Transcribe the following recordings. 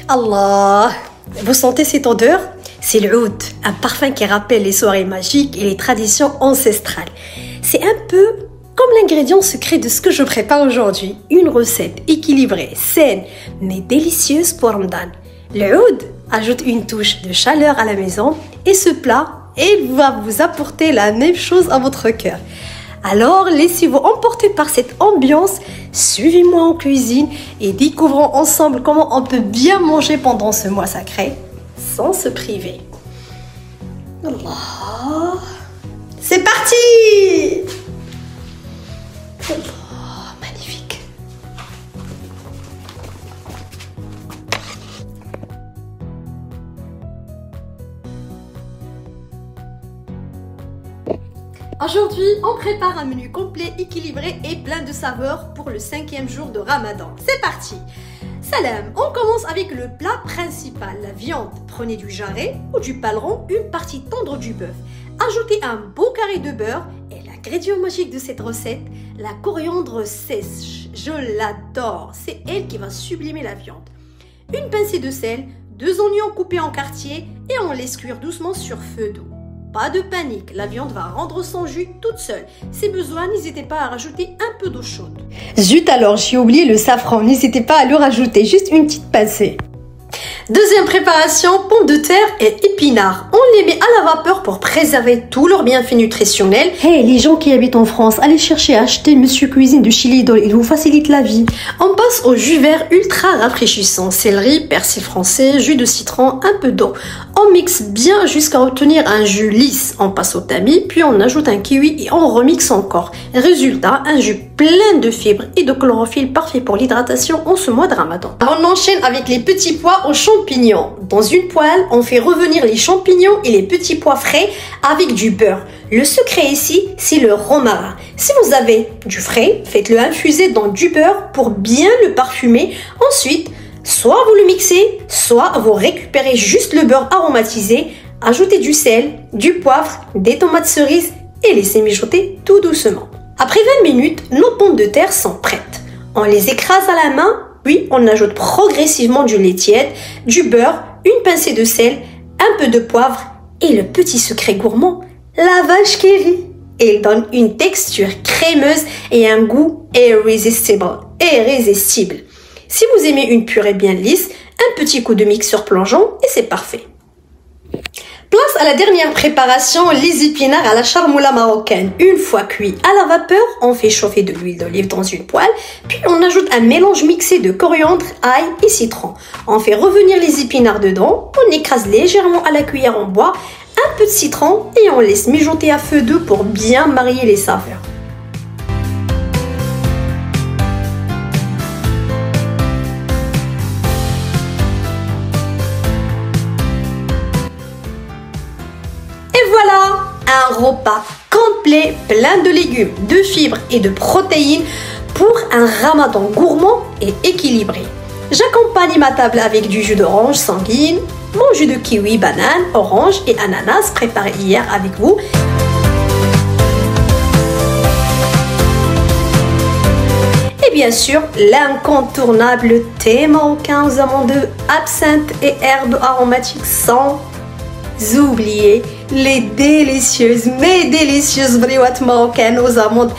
Allah! Vous sentez cette odeur? C'est le oud, un parfum qui rappelle les soirées magiques et les traditions ancestrales. C'est un peu comme l'ingrédient secret de ce que je prépare aujourd'hui. Une recette équilibrée, saine, mais délicieuse pour Ramadan. Le oud ajoute une touche de chaleur à la maison et ce plat, il va vous apporter la même chose à votre cœur. Alors, laissez-vous emporter par cette ambiance, suivez-moi en cuisine et découvrons ensemble comment on peut bien manger pendant ce mois sacré sans se priver. Allah. C'est parti! Oh, magnifique. Aujourd'hui, on prépare un menu complet, équilibré et plein de saveurs pour le 5e jour de Ramadan. C'est parti! Salam! On commence avec le plat principal, la viande. Prenez du jarret ou du paleron, une partie tendre du bœuf. Ajoutez un beau carré de beurre et l'ingrédient magique de cette recette, la coriandre sèche. Je l'adore, c'est elle qui va sublimer la viande. Une pincée de sel, 2 oignons coupés en quartiers et on laisse cuire doucement sur feu doux. Pas de panique, la viande va rendre son jus toute seule. Si besoin, n'hésitez pas à rajouter un peu d'eau chaude. Zut alors, j'ai oublié le safran, n'hésitez pas à le rajouter, juste une petite pincée. Deuxième préparation, pommes de terre et épinards. On les met à la vapeur pour préserver tous leurs bienfaits nutritionnels. Hey, les gens qui habitent en France, allez chercher à acheter Monsieur Cuisine de Chili Idol, il vous facilite la vie. On passe au jus vert ultra rafraîchissant. Céleri, persil français, jus de citron, un peu d'eau. On mixe bien jusqu'à obtenir un jus lisse. On passe au tamis, puis on ajoute un kiwi et on remixe encore. Résultat, un jus plein de fibres et de chlorophylle parfait pour l'hydratation en ce mois de Ramadan. On enchaîne avec les petits pois aux champignons. Dans une poêle, on fait revenir les champignons et les petits pois frais avec du beurre. Le secret ici, c'est le romarin. Si vous avez du frais, faites-le infuser dans du beurre pour bien le parfumer. Ensuite, soit vous le mixez, soit vous récupérez juste le beurre aromatisé, ajoutez du sel, du poivre, des tomates cerises et laissez mijoter tout doucement. Après 20 minutes, nos pommes de terre sont prêtes. On les écrase à la main, puis on ajoute progressivement du lait tiède, du beurre, une pincée de sel, un peu de poivre et le petit secret gourmand, la vache qui rit. Il donne une texture crémeuse et un goût irrésistible. Si vous aimez une purée bien lisse, un petit coup de mixeur plongeant et c'est parfait. Place à la dernière préparation, les épinards à la charmoula marocaine. Une fois cuits à la vapeur, on fait chauffer de l'huile d'olive dans une poêle, puis on ajoute un mélange mixé de coriandre, ail et citron. On fait revenir les épinards dedans, on écrase légèrement à la cuillère en bois, un peu de citron et on laisse mijoter à feu doux pour bien marier les saveurs. Voilà, un repas complet, plein de légumes, de fibres et de protéines pour un ramadan gourmand et équilibré. J'accompagne ma table avec du jus d'orange sanguine, mon jus de kiwi, banane, orange et ananas préparé hier avec vous. Et bien sûr, l'incontournable thé marocain aux amandes, absinthe et herbes aromatiques sans oublier les délicieuses, mais délicieuses briouates marocaines aux amandes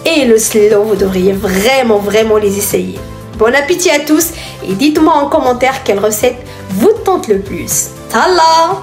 et le slow. Vous devriez vraiment les essayer. Bon appétit à tous et dites-moi en commentaire quelle recette vous tente le plus. Talla!